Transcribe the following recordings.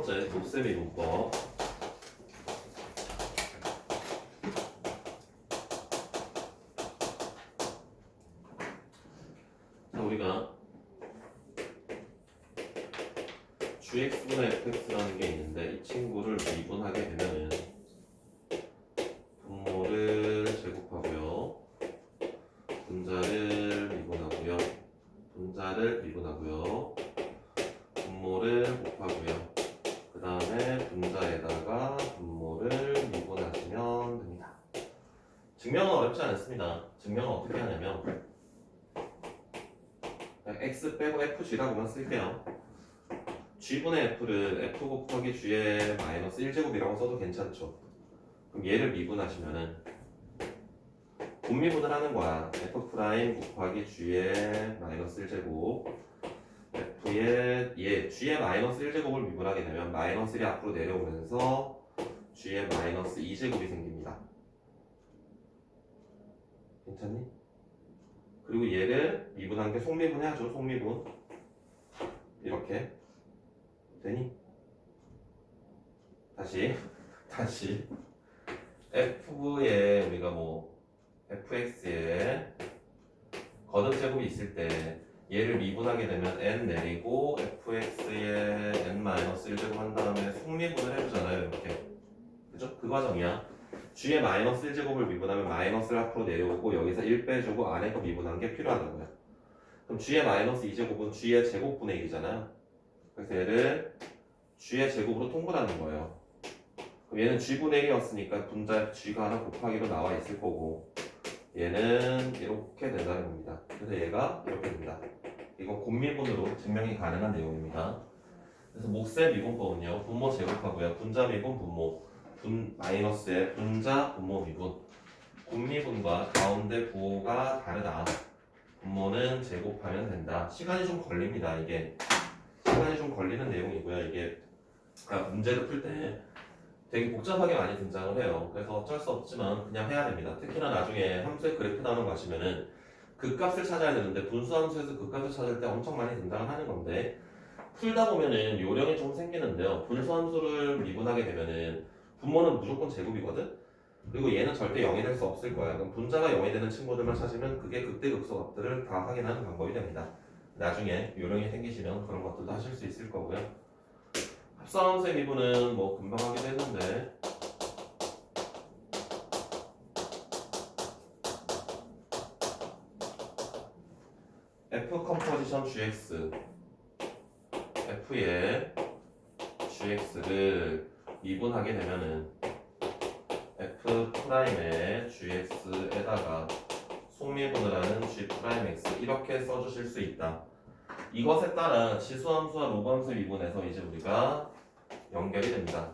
번째 곱셈 미분법. 자, 우리가 gx분의 fx라는 게 있는데 이 친구를 미분하게 되면은 분모를 제곱하고요, 분자를 미분하고요, 분자를 미분하고요, 분모를 곱하고요, 그 다음에 분자에다가 분모를 미분하시면 됩니다. 증명은 어렵지 않습니다. 증명은 어떻게 하냐면 그냥 x 빼고 fg라고만 쓸게요. g분의 f를 f 곱하기 g의 마이너스 1제곱이라고 써도 괜찮죠. 그럼 얘를 미분하시면은 분미분을 하는 거야. f 프라임 곱하기 g의 마이너스 1제곱, f의 g의 마이너스 1제곱을 미분하게 되면 마이너스 1이 앞으로 내려오면서 g의 마이너스 2제곱이 생깁니다. 괜찮니? 그리고 얘를 미분한 게 속미분 해야죠. 속미분 이렇게 되니? 다시 f에 우리가 뭐 fx에 거듭제곱이 있을 때 얘를 미분하게 되면 n 내리고 fx에 n-1제곱 한 다음에 속미분을 해주잖아요. 이렇게. 그죠? 그 과정이야. g의 마이너스 1제곱을 미분하면 마이너스를 앞으로 내려오고 여기서 1 빼주고 안에 거 미분한 게 필요하다고요. 그럼 g의 마이너스 2제곱은 g의 제곱분의 1이잖아요. 그래서 얘를 g의 제곱으로 통분하는 거예요. 그럼 얘는 g분의 1이었으니까 분자 g가 하나 곱하기로 나와 있을 거고, 얘는 이렇게 된다는 겁니다. 그래서 얘가 이렇게 된다. 이건 곱미분으로 증명이 가능한 내용입니다. 그래서 몫의 미분법은요, 분모 제곱하고요, 분자 미분 분모, 마이너스의 분자 분모 미분, 곱미분과 가운데 부호가 다르다. 분모는 제곱하면 된다. 시간이 좀 걸립니다. 이게 시간이 좀 걸리는 내용이고요. 이게 문제를 풀 때 되게 복잡하게 많이 등장을 해요. 그래서 어쩔 수 없지만 그냥 해야 됩니다. 특히나 나중에 함수의 그래프 나오는 거 가시면은 극값을 찾아야 되는데 분수함수에서 극값을 찾을 때 엄청 많이 등장을 하는 건데, 풀다 보면은 요령이 좀 생기는데요. 분수함수를 미분하게 되면은 분모는 무조건 제곱이거든. 그리고 얘는 절대 0이 될 수 없을 거야. 그럼 분자가 0이 되는 친구들만 찾으면 그게 극대극소값들을 다 확인하는 방법이 됩니다. 나중에 요령이 생기시면 그런 것들도 하실 수 있을 거고요. 합성함수의 미분은 뭐 금방 하기도 했는데, f 컴포지션 gx, f의 gx를 미분하게 되면은 f 프라임의 gx에다가 속미분을 하는 g 프라임 x 이렇게 써주실 수 있다. 이것에 따라 지수함수와 로그함수 미분에서 이제 우리가 연결이 됩니다.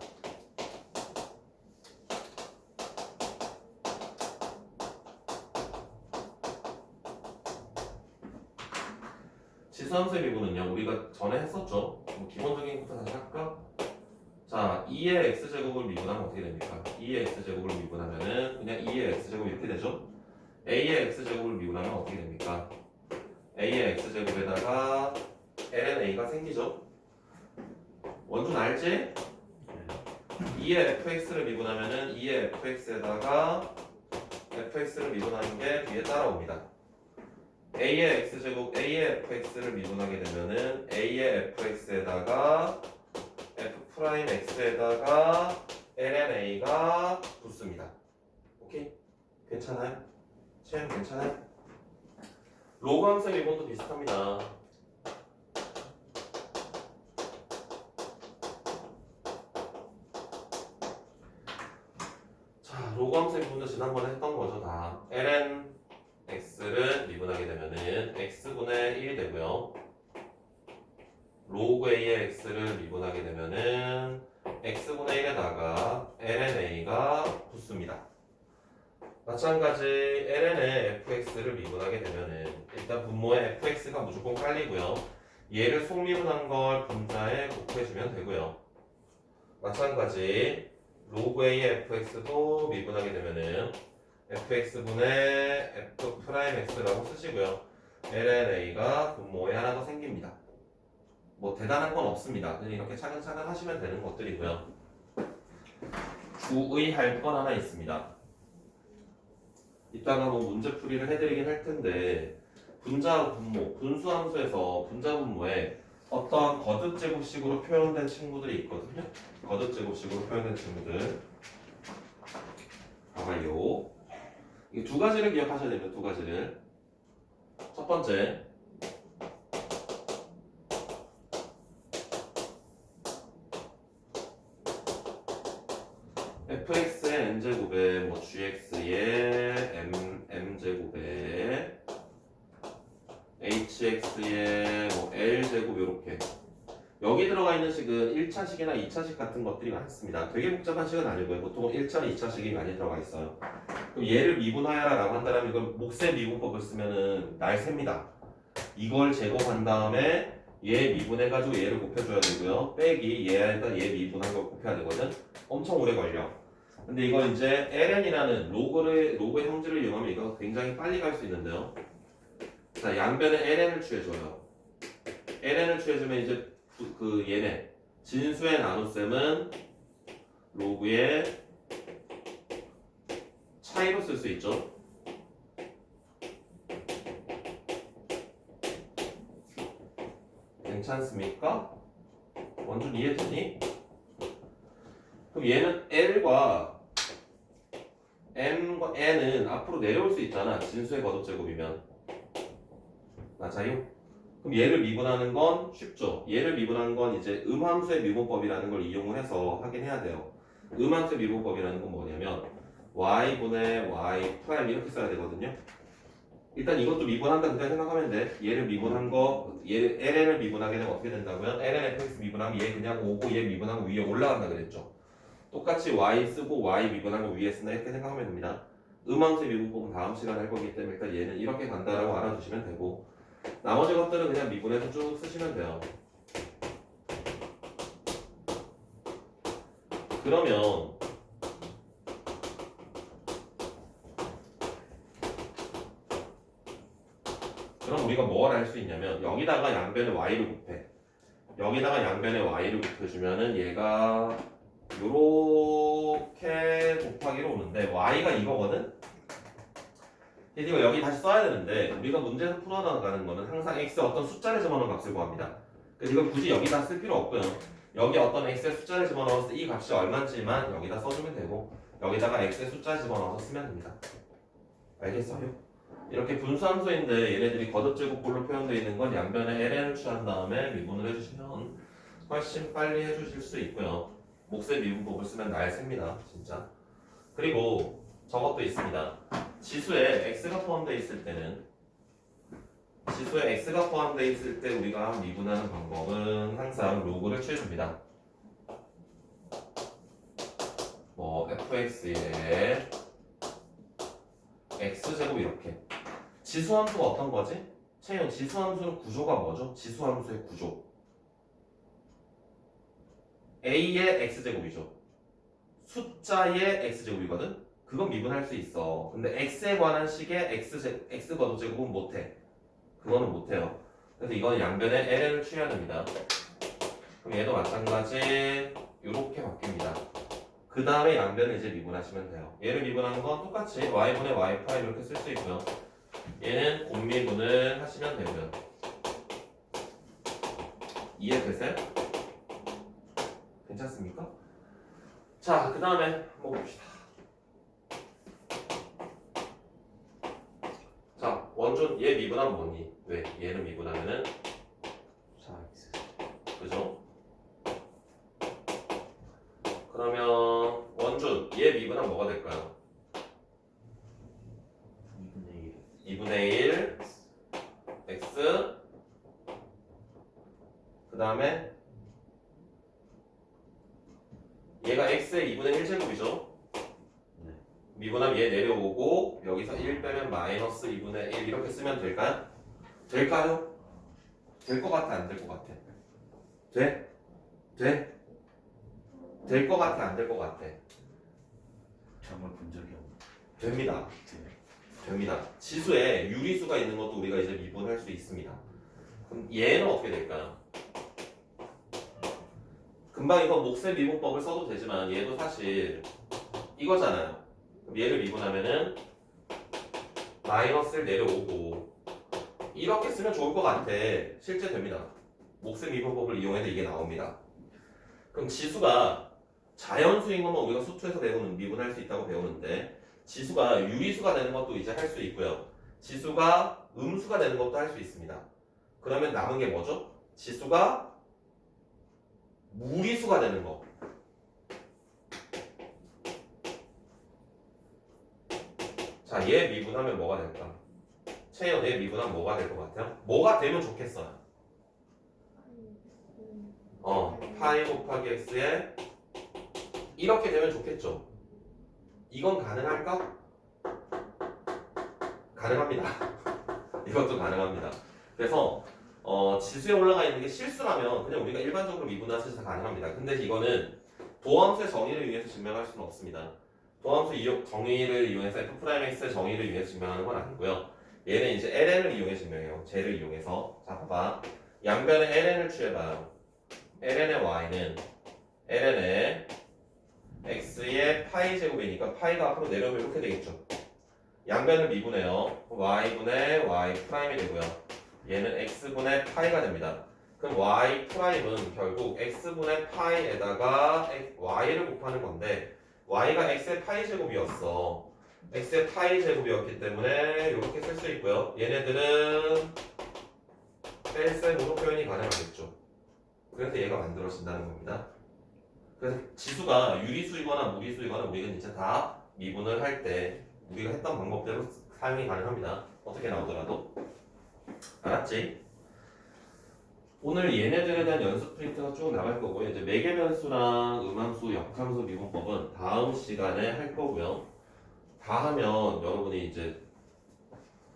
지수함수의 미분은요, 우리가 전에 했었죠. 뭐 기본적인 것부터 다시 할까? 자, 2의 x제곱을 미분하면 어떻게 됩니까? 2의 x제곱을 미분하면은 그냥 2의 x제곱 이렇게 되죠. a의 x제곱을 미분하면 어떻게 됩니까? a의 x제곱에다가 lna가 생기죠. 원준 알지? 2의 fx를 미분하면은 2의 fx에다가 fx를 미분하는 게 뒤에 따라옵니다. a의 x제곱 a의 fx를 미분하게 되면은 a의 fx에다가 f 프라임 x에다가 lna가 붙습니다. 오케이? 괜찮아요? 체험 괜찮아요? 로그함수 미분도 비슷합니다. 자, 로그함수 미분도 지난번에 했던 거죠. 다 ln x를 미분하게 되면은 x분의 1이 되고요. 로그 a의 x를 미분하게 되면은 x분의 1에다가 lna가 붙습니다. 마찬가지 ln의 fx를 미분하게 되면은 일단 분모에 fx가 무조건 깔리고요. 얘를 속미분한 걸 분자에 곱해주면 되고요. 마찬가지 로그 a의 fx도 미분하게 되면은 fx분의 f 프라임 x라고 쓰시고요. lna가 분모에 하나 더 생깁니다. 뭐 대단한 건 없습니다. 그냥 이렇게 차근차근 하시면 되는 것들이고요. 주의할 건 하나 있습니다. 이따가 뭐 문제풀이를 해드리긴 할 텐데 분자 분모, 분수함수에서 분자 분모에 어떤 거듭 제곱식으로 표현된 친구들이 있거든요. 거듭 제곱식으로 표현된 친구들. 봐봐요. 이 두 가지를 기억하셔야 됩니다. 두 가지를. 첫 번째, fx의 n제곱에 뭐 gx의 m제곱에 hx의 뭐 l제곱 이렇게 여기 들어가 있는 식은 1차식이나 2차식 같은 것들이 많습니다. 되게 복잡한 식은 아니고요. 보통은 1차, 2차식이 많이 들어가 있어요. 그럼 얘를 미분하여라 라고 한다면 이걸 몫의 미분법을 쓰면은 날 셉니다. 이걸 제곱한 다음에 얘 미분해가지고 얘를 곱해줘야 되고요. 빼기 얘에다 얘 미분한 걸 곱해야 되거든. 엄청 오래 걸려. 근데 이걸 이제 ln이라는 로그의 형질을 이용하면 이거 굉장히 빨리 갈 수 있는데요. 자, 양변에 ln을 취해줘요. ln을 취해주면 이제 그 얘네 진수의 나눗셈은 로그의 차이로 쓸 수 있죠. 괜찮습니까? 원준 이해되니? 그럼 얘는 L과 M과 N은 앞으로 내려올 수 있잖아. 진수의 거듭제곱이면. 맞아요? 그럼 얘를 미분하는 건 쉽죠. 얘를 미분하는 건 이제 음함수의 미분법이라는 걸 이용을 해서 하긴 해야 돼요. 음함수의 미분법이라는 건 뭐냐면 y분의 y 프라임 이렇게 써야 되거든요. 일단 이것도 미분한다 그냥 생각하면 돼. 얘를 미분한 거, 얘를 ln을 미분하게 되면 어떻게 된다고요? ln fx 미분하면 얘 그냥 오고 얘 미분하면 위에 올라간다 그랬죠. 똑같이 y 쓰고 y 미분한 거 위에 쓴다 이렇게 생각하면 됩니다. 음함수의 미분법은 다음 시간에 할 거기 때문에 일단 얘는 이렇게 간다라고 알아두시면 되고 나머지 것들은 그냥 미분해서 쭉 쓰시면 돼요. 그러면 우리가 뭘 할 수 있냐면 여기다가 양변에 y를 곱해. 여기다가 양변에 y를 곱해주면은 얘가 요렇게 곱하기로 오는데 y가 이거거든? 근데 이거 여기 다시 써야 되는데 우리가 문제에서 풀어나가는 거는 항상 x 어떤 숫자를 집어넣은 값을 구합니다. 그래서 이걸 굳이 여기다 쓸 필요 없고요. 여기 어떤 x의 숫자를 집어넣었을 때 이 값이 얼마인지만 여기다 써주면 되고 여기다가 x의 숫자 집어넣어서 쓰면 됩니다. 알겠어요? 이렇게 분수함수인데 얘네들이 거듭제곱꼴로 표현되어 있는 건 양변에 ln을 취한 다음에 미분을 해주시면 훨씬 빨리 해주실 수 있고요. 몫의 미분법을 쓰면 날 셉니다. 진짜. 그리고 저것도 있습니다. 지수에 x가 포함되어 있을 때는 지수에 x가 포함되어 있을 때 우리가 미분하는 방법은 항상 로그를 취해줍니다. 뭐 fx에 x제곱 이렇게 지수함수가 어떤 거지? 채용 지수함수는 구조가 뭐죠? 지수함수의 구조 a의 x제곱이죠. 숫자의 x제곱이거든? 그건 미분할 수 있어. 근데 x에 관한 식의 x 거듭제곱은 못해. 그거는 못해요. 그래서 이건 양변에 ln을 취해야 됩니다. 그럼 얘도 마찬가지 이렇게 바뀝니다. 그 다음에 양변을 이제 미분하시면 돼요. 얘를 미분하는 건 똑같이 y분의 y 프라임 이렇게 쓸 수 있고요. 얘는 곱미분을 하시면 되고요. 이해되세요? 괜찮습니까? 자, 그 다음에 한번 봅시다. 자, 원준 얘 미분하면 뭐니? 왜? 얘를 미분하면은 4x 그죠? 그러면 원준 얘 미분하면 뭐가 될까요? 2분의 1 2분의 1 x 그 다음에 얘가 x의 2분의 1제곱이죠? 네. 미분하면 얘 내려오고 여기서 1 빼면 마이너스 2분의 1 이렇게 쓰면 될까요? 될까요? 될 것 같아 안 될 것 같아? 돼? 돼? 될 것 같아 안 될 것 같아? 정말 본 적이 없는데 됩니다. 됩니다. 지수에 유리수가 있는 것도 우리가 이제 미분할 수 있습니다. 그럼 얘는 어떻게 될까요? 금방 이거 몫의 미분법을 써도 되지만 얘도 사실 이거잖아요. 그럼 얘를 미분하면은 마이너스를 내려오고 이렇게 쓰면 좋을 것 같아. 실제 됩니다. 몫의 미분법을 이용해서 이게 나옵니다. 그럼 지수가 자연수인 것만 우리가 수투에서 배우는 미분할 수 있다고 배우는데 지수가 유리수가 되는 것도 이제 할 수 있고요. 지수가 음수가 되는 것도 할 수 있습니다. 그러면 남은 게 뭐죠? 지수가 무리수가 되는 거. 자, 얘 미분하면 뭐가 될까? 채연 얘 미분하면 뭐가 될 것 같아요? 뭐가 되면 좋겠어요? 파이 곱하기 x에 이렇게 되면 좋겠죠? 이건 가능할까? 가능합니다. 이것도 가능합니다. 그래서 지수에 올라가 있는 게 실수라면 그냥 우리가 일반적으로 미분하셔서 가능합니다. 근데 이거는 도함수의 정의를 이용해서 증명할 수는 없습니다. 도함수 정의를 이용해서 f'x의 정의를 이용해서 증명하는 건 아니고요. 얘는 이제 ln을 이용해 증명해요. 쟤를 이용해서. 자, 봐봐. 양변에 ln을 취해봐요. ln의 y는 ln의 x의 파이 제곱이니까 파이가 앞으로 내려오면 이렇게 되겠죠. 양변을 미분해요. y분의 y 프라임이 되고요. 얘는 x분의 파이가 됩니다. 그럼 y 프라임은 결국 x분의 파이에다가 y를 곱하는 건데 y가 x의 파이 제곱이었어. x의 파이 제곱이었기 때문에 이렇게 쓸 수 있고요. 얘네들은 뺄셈으로 표현이 가능하겠죠. 그래서 얘가 만들어진다는 겁니다. 그래서 지수가 유리수이거나 무리수이거나 우리는 이제 다 미분을 할 때 우리가 했던 방법대로 사용이 가능합니다. 어떻게 나오더라도. 알았지? 오늘 얘네들에 대한 연습 프린트가 쭉 나갈 거고요. 이제 매개변수랑 음함수, 역함수 미분법은 다음 시간에 할 거고요. 다 하면 여러분이 이제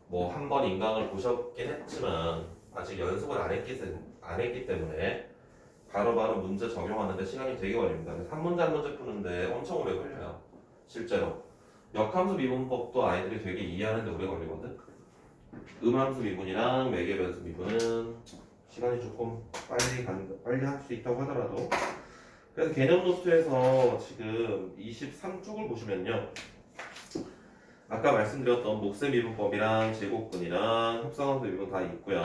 뭐 한 번 인강을 보셨긴 했지만 아직 연습을 안 했기 때문에 바로바로 문제 적용하는데 시간이 되게 걸립니다. 그래서 한 문제 한 문제 푸는데 엄청 오래 걸려요. 실제로. 역함수 미분법도 아이들이 되게 이해하는데 오래 걸리거든. 음함수 미분이랑 매개변수 미분은 시간이 조금 빨리 할 수 있다고 하더라도 그래서 개념 노트에서 지금 23쪽을 보시면요. 아까 말씀드렸던 몫의 미분법이랑 제곱근이랑 합성함수 미분 다 있고요.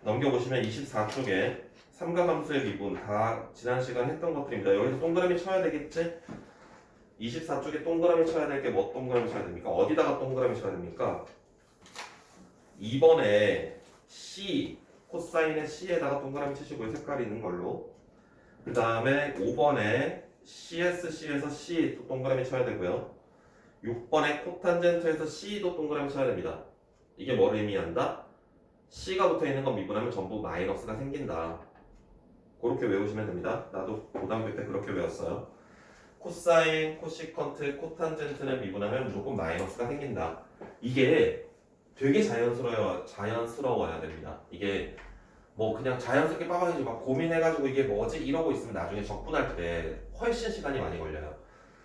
넘겨보시면 24쪽에 삼각함수의 미분 다 지난 시간 했던 것들입니다. 여기서 동그라미 쳐야 되겠지? 24쪽에 동그라미 쳐야 될 게 뭐 동그라미 쳐야 됩니까? 어디다가 동그라미 쳐야 됩니까? 2번에 C, 코사인의 C에다가 동그라미 치시고요. 색깔이 있는 걸로. 그 다음에 5번에 CSC에서 C 또 동그라미 쳐야 되고요. 6번에 코탄젠트에서 C도 동그라미 쳐야 됩니다. 이게 뭘 의미한다? C가 붙어있는 건 미분하면 전부 마이너스가 생긴다. 그렇게 외우시면 됩니다. 나도 고등학교 때 그렇게 외웠어요. 코사인, 코시컨트, 코탄젠트는 미분하면 무조건 마이너스가 생긴다. 이게 되게 자연스러워야 됩니다. 이게 뭐 그냥 자연스럽게 빠가지고 막 고민해가지고 이게 뭐지? 이러고 있으면 나중에 적분할 때 훨씬 시간이 많이 걸려요.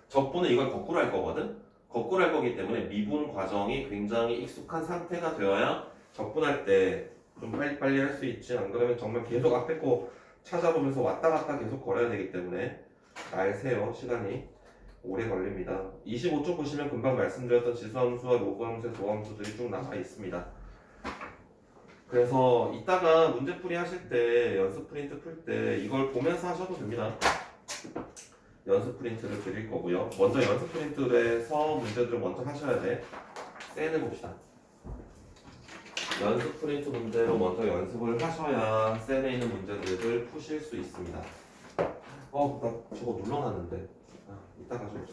적분은 이걸 거꾸로 할 거거든? 거꾸로 할 거기 때문에 미분 과정이 굉장히 익숙한 상태가 되어야 적분할 때 좀 빨리빨리 할 수 있지. 안 그러면 정말 계속 앞에 거 찾아보면서 왔다 갔다 계속 걸어야 되기 때문에 잘 세요. 시간이 오래 걸립니다. 25쪽 보시면 금방 말씀드렸던 지수함수와 로그함수의 도함수들이 쭉 나와 있습니다. 그래서 이따가 문제풀이 하실 때 연습 프린트 풀 때 이걸 보면서 하셔도 됩니다. 연습 프린트를 드릴 거고요. 먼저 연습 프린트에서 문제들을 먼저 하셔야 돼. 쌤을 봅시다. 연습 프린트 문제로 먼저 연습을 하셔야 쌤에 있는 문제들을 푸실 수 있습니다. 나 저거 눌러놨는데. 이따가 좀.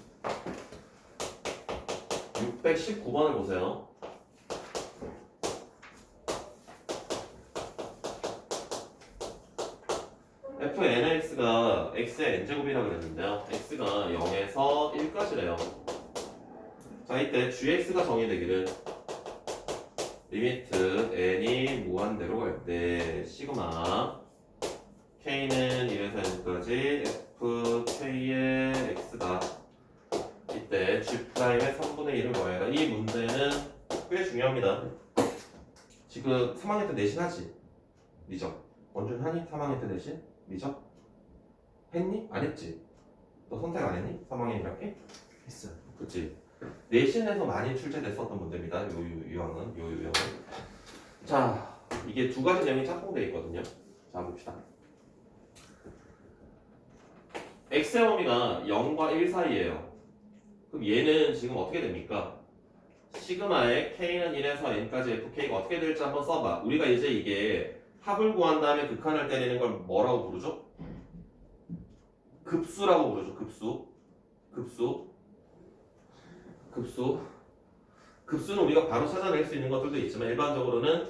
619번을 보세요. fnx가 x의 n제곱이라고 그랬는데요. x가 0에서 1까지래요. 자, 이때 gx가 정의되기를 리미트 n이 무한대로 갈 때 시그마 k는 1에서 n까지 fk의 x다. 이때 g'의 3분의 1을 구해라. 이 문제는 꽤 중요합니다. 지금 3학년 때 내신 하지? 미적. 원준 하니? 3학년 때 내신? 미적? 했니? 안 했지? 너 선택 안 했니? 3학년 이렇게? 했어요. 그치? 내신에서 많이 출제됐었던 문제입니다. 요 유형은 요 유형은. 자, 이게 두 가지 내용이 짝꿍되어 있거든요. 자, 봅시다. x의 범위가 0과 1 사이예요. 그럼 얘는 지금 어떻게 됩니까? 시그마의 k는 1에서 n까지 fk가 어떻게 될지 한번 써봐. 우리가 이제 이게 합을 구한 다음에 극한을 때리는 걸 뭐라고 부르죠? 급수라고 부르죠. 급수는 우리가 바로 찾아낼 수 있는 것들도 있지만 일반적으로는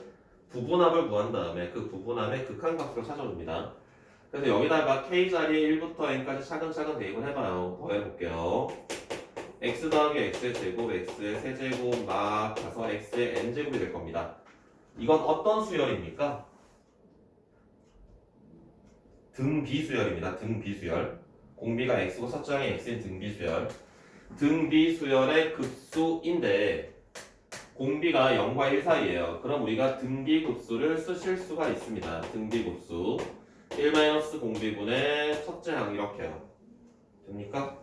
부분합을 구한 다음에 그 부분합의 극한값으로 찾아줍니다. 그래서 여기다가 k 자리에 1부터 n까지 차근차근 대입을 해봐요. 더 해볼게요. x 더하기 x의 제곱, x의 세제곱 막 가서 x의 n제곱이 될 겁니다. 이건 어떤 수열입니까? 등비수열입니다. 등비수열. 공비가 x고 첫장이 x인 등비수열. 등비수열의 급수인데 공비가 0과 1 사이예요. 그럼 우리가 등비급수를 쓰실 수가 있습니다. 등비급수 1-공비분의 첫째 항 이렇게요. 됩니까?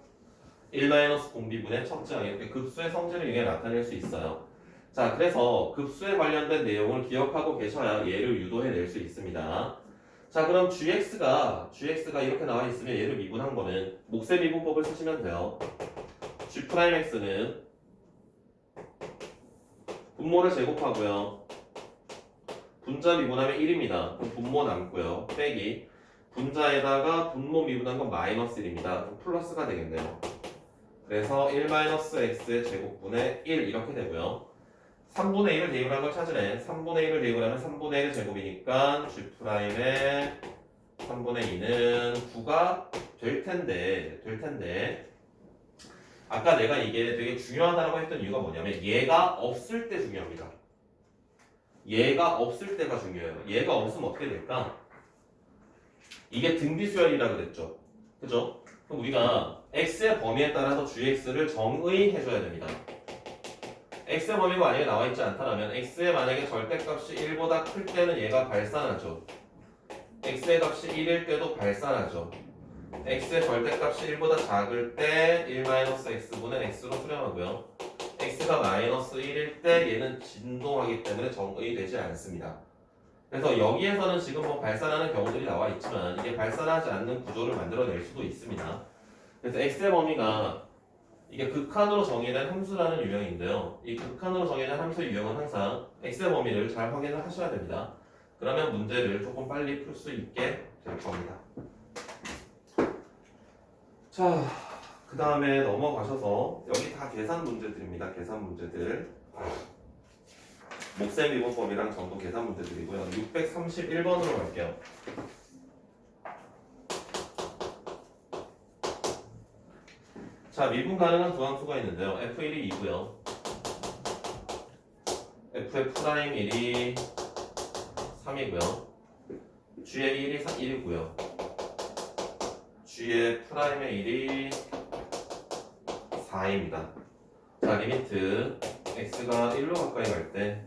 1-공비분의 첫째 항 이렇게 급수의 성질을 이게 나타낼 수 있어요. 자, 그래서 급수에 관련된 내용을 기억하고 계셔야 얘를 유도해낼 수 있습니다. 자, 그럼 gx가 이렇게 나와 있으면 얘를 미분한 거는 몫의 미분법을 쓰시면 돼요. g'x는 분모를 제곱하고요. 분자 미분하면 1입니다. 그럼 분모 남고요. 빼기 분자에다가 분모 미분한 건 마이너스 1입니다. 그럼 플러스가 되겠네요. 그래서 1-x의 제곱분의 1 이렇게 되고요. 3분의 1을 대입을 한 걸 찾으래. 3분의 1을 대입을 하면 3분의 1의 제곱이니까 g'의 3분의 2는 9가 될 텐데 아까 내가 이게 되게 중요하다고 했던 이유가 뭐냐면 얘가 없을 때 중요합니다. 얘가 없을 때가 중요해요. 얘가 없으면 어떻게 될까? 이게 등비수열이라 그랬죠. 그죠? 그럼 우리가 x의 범위에 따라서 gx를 정의해줘야 됩니다. x의 범위가 만약에 나와 있지 않다면 x의 만약에 절대값이 1보다 클 때는 얘가 발산하죠. x의 값이 1일 때도 발산하죠. x의 절대값이 1보다 작을 때 1-x분의 x로 수렴하고요. x가 마이너스 1일 때 얘는 진동하기 때문에 정의되지 않습니다. 그래서 여기에서는 지금 뭐 발산하는 경우들이 나와 있지만 이게 발산하지 않는 구조를 만들어낼 수도 있습니다. 그래서 x의 범위가 이게 극한으로 정의된 함수라는 유형인데요. 이 극한으로 정의된 함수의 유형은 항상 x의 범위를 잘 확인을 하셔야 됩니다. 그러면 문제를 조금 빨리 풀 수 있게 될 겁니다. 자, 그 다음에 넘어가셔서 여기 다 계산 문제들입니다. 계산 문제들. 몫의 미분법이랑 전부 계산 문제들이고요. 631번으로 갈게요. 자, 미분 가능한 두 항수가 있는데요. f1이 2고요. f'F'1이 3이고요. g의 1이 1이고요. g의 프라임의 1이 4입니다. 자, 리미트 x가 1로 가까이 갈 때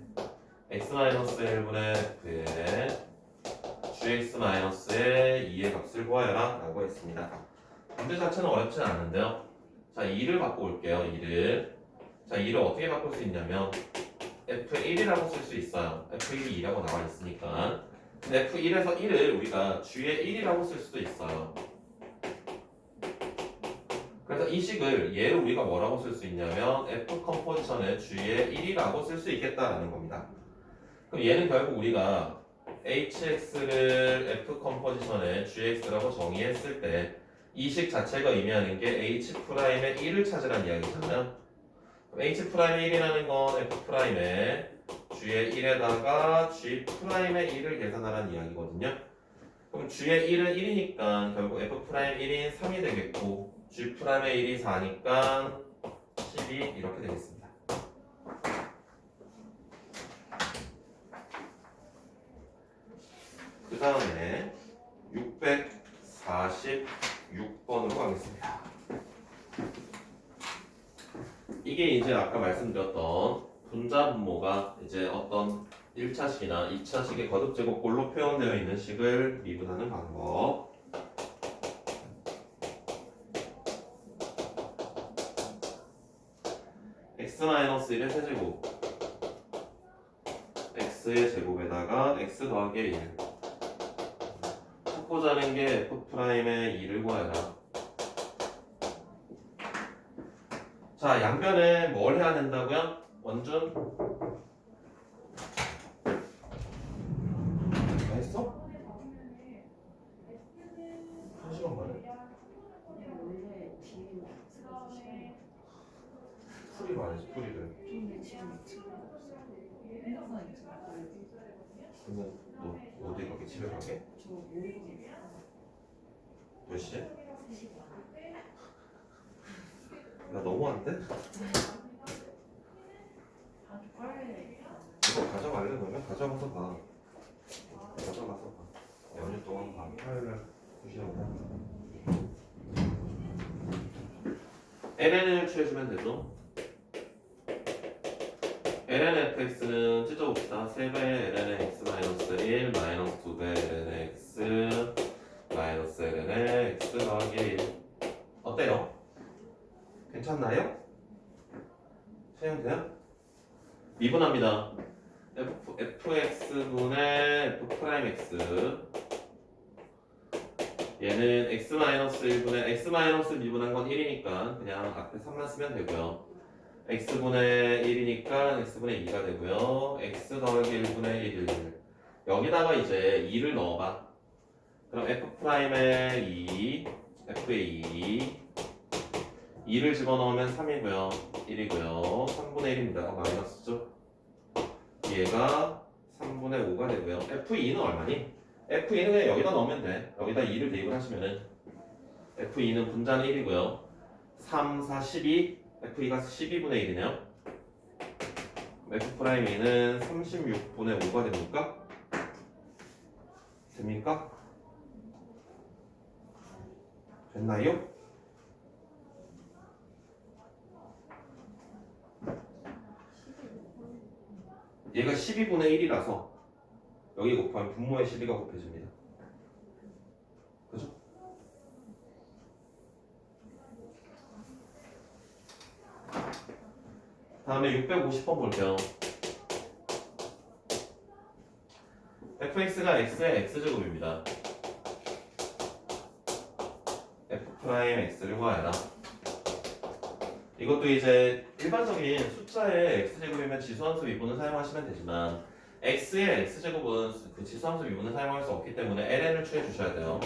x-1분의 f의 gx-의 2의 값을 구하여라 라고 했습니다. 문제 자체는 어렵진 않은데요. 자, 2를 바꿔올게요. 2를. 자, 2를 어떻게 바꿀 수 있냐면 f1이라고 쓸 수 있어요. f1이 2라고 나와 있으니까. 근데 f1에서 1을 우리가 g의 1이라고 쓸 수도 있어요. 그래서 이 식을 얘를 우리가 뭐라고 쓸 수 있냐면 f 컴포지션의 g의 1이라고 쓸 수 있겠다라는 겁니다. 그럼 얘는 결국 우리가 hx를 f 컴포지션의 gx라고 정의했을 때 이 식 자체가 의미하는 게 h'의 1을 찾으라는 이야기잖아요. 그럼 h'의 1이라는 건 f'의 g의 1에다가 g'의 1을 계산하라는 이야기거든요. 그럼 g의 1은 1이니까 결국 f'일인 3이 되겠고 g'의 1이 4니까 12 이렇게 되겠습니다. 그 다음에 646번으로 가겠습니다. 이게 이제 아까 말씀드렸던 분자 분모가 이제 어떤 1차식이나 2차식의 거듭제곱꼴로 표현되어 있는 식을 미분하는 방법. x-1의 세제곱 x의 제곱에다가 x 더하기 1 찾고자 하는 게 f'의 2를 구하라. 자, 양변에 뭘 해야 된다고요? 원준? 다 했어? 1시간 만에? 원래 뒤에 풀이 많지, 풀이를. 그러면 너 어디 가게? 집에 가게? 몇 시에? 야, 너무한데? 이거 가져갈래? 그러면 가져가서 봐. 가져가서 봐. 연휴 동안 봐. 화요일날 2시간 ln을 취해주면 되죠. ln fx는 찢어봅시다. 3배 ln x 마이너스 1 마이너스 2배 ln x 마이너스 ln x 더하기 1 어때요? 괜찮나요? 사용돼요? 미분합니다. fx분의 f'x 얘는 x-1분의 x- 미분한 건 1이니까 그냥 앞에 3만 쓰면 되고요. x분의 1이니까 x분의 2가 되고요. x 더하기 1분의 1 여기다가 이제 2를 넣어봐. 그럼 f'의 2 f의 2를 집어넣으면 3이고요 1이고요 3분의 1입니다. 마이너스죠. 얘가 3분의 5가 되고요. f2는 얼마니? f2는 그냥 여기다 넣으면 돼. 여기다 2를 대입을 하시면은 f2는 분자는 1이고요 3, 4, 12 f2가 12분의 1이네요. f'2는 36분의 5가 됩니까? 됩니까? 됐나요? 얘가 12분의 1이라서 여기 곱하면 분모의 12가 곱해집니다. 그죠? 다음에 650번 볼게요. fx가 x의 x제곱입니다. f'x를 구하여라. 이것도 이제 일반적인 숫자의 x제곱이면 지수함수 미분을 사용하시면 되지만 x의 x제곱은 그 지수함수 미분을 사용할 수 없기 때문에 ln을 취해 주셔야 돼요.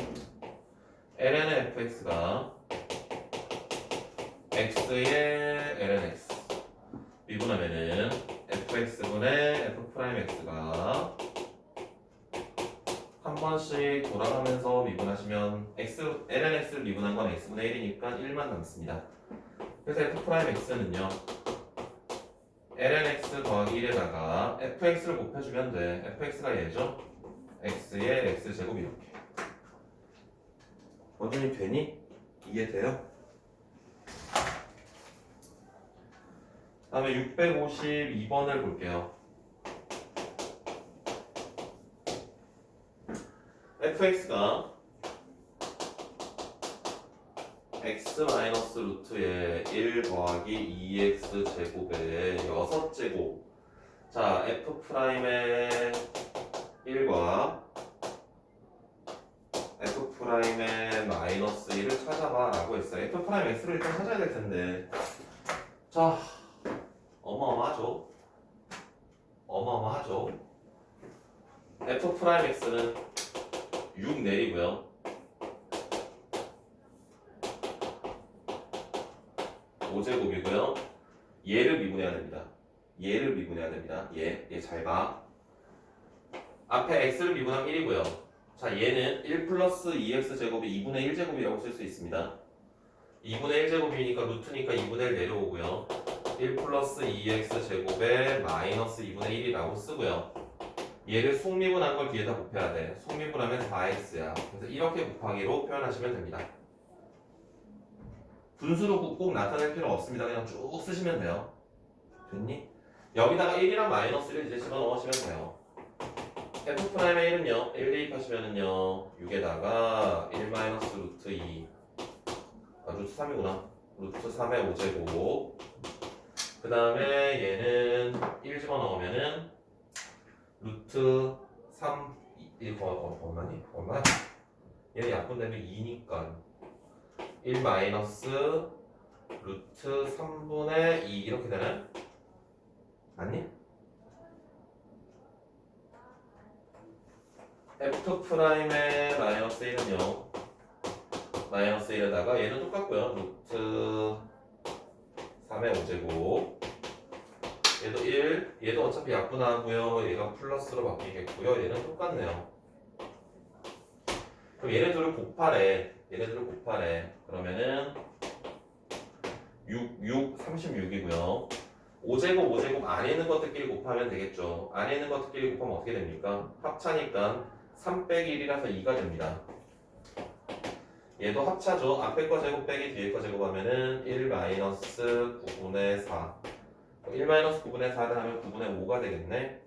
ln의 fx가 x의 lnx 미분하면은 fx분의 f'x가 한 번씩 돌아가면서 미분하시면 lnx를 미분한 건 x분의 1이니까 1만 남습니다. 그래서 f'x는요 lnx 더하기 1에다가 fx를 곱해주면 돼. fx가 얘죠. x의 x제곱 이렇게. 원준이 되니? 이해돼요? 다음에 652번을 볼게요. fx가 x 마이너스 루트의 1 더하기 2x 제곱의 6제곱. 자, f'의 1과 f'의 마이너스 1을 찾아봐 라고 했어요. f'x를 일단 찾아야 될 텐데. 자, 어마어마하죠? 어마어마하죠? f'x는 6 내리고요. 5제곱이고요. 얘를 미분해야 됩니다. 얘를 미분해야 됩니다. 얘 잘 봐. 앞에 x를 미분하면 1이고요. 자, 얘는 1 플러스 2x 제곱이 2분의 1제곱이라고 쓸 수 있습니다. 2분의 1제곱이니까 루트니까 2분의 1 내려오고요. 1 플러스 2x 제곱에 마이너스 2분의 1이라고 쓰고요. 얘를 속미분한 걸 뒤에다 곱해야 돼. 속미분하면 4x야. 그래서 이렇게 곱하기로 표현하시면 됩니다. 분수도 꼭 나타낼 필요 없습니다. 그냥 쭉 쓰시면 돼요. 됐니? 여기다가 1이랑 마이너스를 이제 집어넣으시면 돼요. f'의 1은요 1 대입하시면은요 6에다가 1 마이너스 루트 2 루트 3이구나. 루트 3의 5제곱. 그 그 다음에 얘는 1 집어넣으면은 루트 3 이거 얼마니? 얼마야? 얘는 약분되면 2니까 1 마이너스 루트 3분의 2 이렇게 되네? 맞니? F 프라임의 마이너스 1은요 마이너스 1에다가 얘는 똑같고요 루트 3의 5제곱 얘도 1 얘도 어차피 약분하고요 얘가 플러스로 바뀌겠고요 얘는 똑같네요 그럼 얘네들을 곱하래 그러면은 6 36이고요 5제곱 5제곱 안에 있는 것들끼리 곱하면 되겠죠 안에 있는 것들끼리 곱하면 어떻게 됩니까? 합차니까 3 빼기 1이라서 2가 됩니다 얘도 합차죠 앞에 거 제곱 빼기 뒤에 거 제곱하면은 1 마이너스 9분의 4 1 마이너스 9분의 4를 하면 9분의 5가 되겠네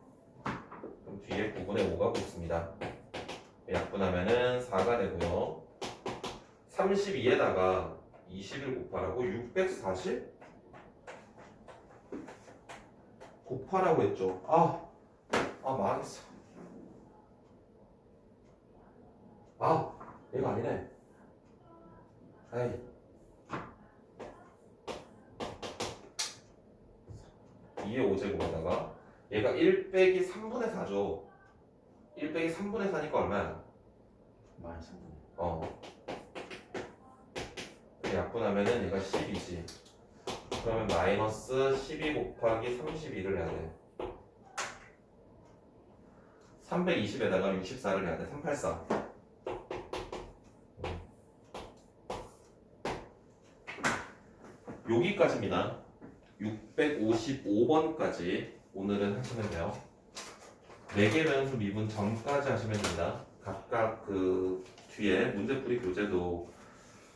그럼 뒤에 9분의 5가 붙습니다 약분하면은 4가 되고요 32에다가 20을 곱하라고 640? 곱하라고 했죠 망했어 얘가 아니네 아이 2의 5제곱에다가 얘가 1 빼기 3분의 4죠 1 빼기 3분의 4니까 얼마야? 마이너스 3분의 약분하면은 얘가 10이지 그러면 마이너스 12 곱하기 32를 해야 돼 320에다가 64를 해야 돼 384 여기까지입니다 655번까지 오늘은 하시면 돼요 4개 변수 미분 전까지 하시면 됩니다 각각 그 뒤에 문제풀이 교재도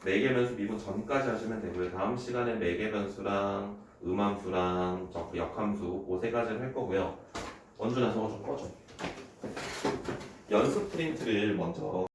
4개 변수 미분 전까지 하시면 되고요 다음 시간에 4개 변수랑 음함수랑 역함수 그 3가지를 할 거고요 원준아 저거 좀 꺼줘 연습 프린트를 먼저